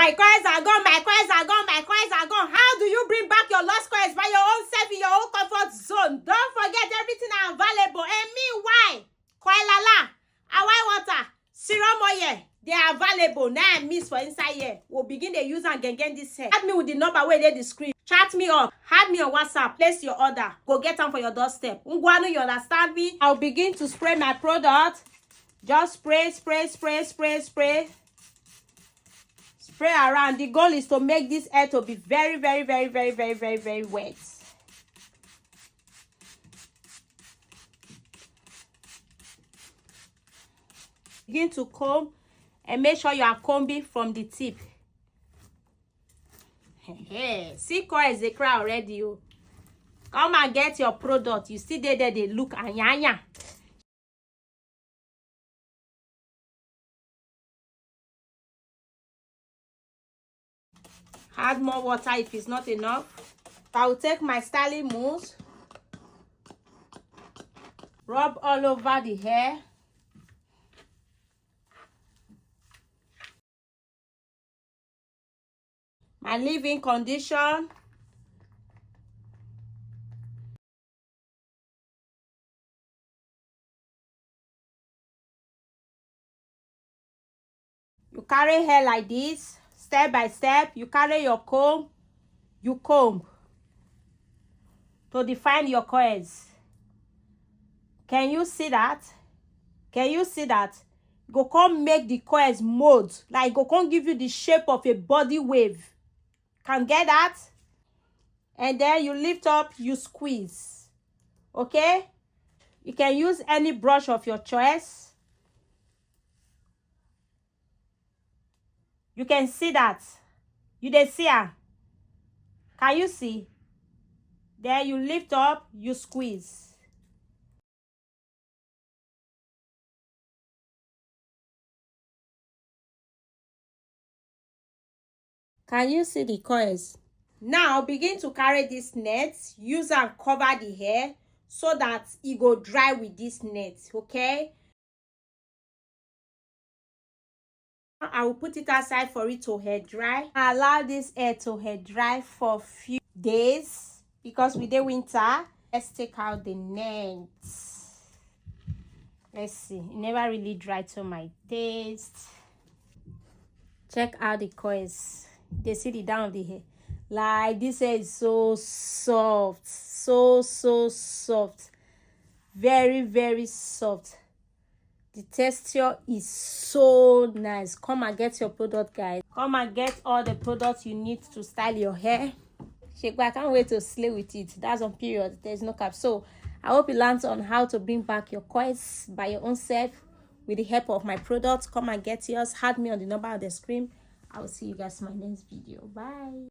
My coins are gone, my coins are gone, my coins are gone. How do you bring back your lost coins by your own self in your own comfort zone? Don't forget everything are available. And meanwhile, Koilala, Hawaii water, serum oil, they are available. Now I miss for inside here. We'll begin the use and get this here. Add me with the number where they the screen. Chat me up. Add me on WhatsApp. Place your order. Go get them for your doorstep. Ungwanu, you understand me? I'll begin to spray my product. Just spray, spray, spray, spray, spray. Spray around. The goal is to make this air to be very, very, very, very, very, very, very wet. Begin to comb and make sure you are combing from the tip. See, coils they cry already. You come and get your product. You see there they look anyanya. Add more water if it's not enough. I will take my styling mousse, rub all over the hair. My leave-in condition. You carry hair like this, step by step. You carry your comb, you comb to define your coils. Can you see that? Can you see that? Go come make the coils mold, like go come give you the shape of a body wave. Can get that? And then you lift up, you squeeze. Okay? You can use any brush of your choice. You can see that. You dey see her. Can you see? Then you lift up, you squeeze. Can you see the coils? Now begin to carry this net. Use and cover the hair so that it go dry with this net. Okay? I will put it aside for it to hair dry. Allow this hair to hair dry for a few days because with the winter. Let's take out the net. Let's see. It never really dried to my taste. Check out the coils. They see the down of the hair. Like this hair is so soft. So soft. Very, very soft. The texture is so nice. Come and get your product, guys. Come and get all the products you need to style your hair. Shake, I can't wait to slay with it. That's on period. There's no cap. So I hope you learned on how to bring back your coils by your own self with the help of my products. Come and get yours. Add me on the number on the screen. I will see you guys in my next video. Bye.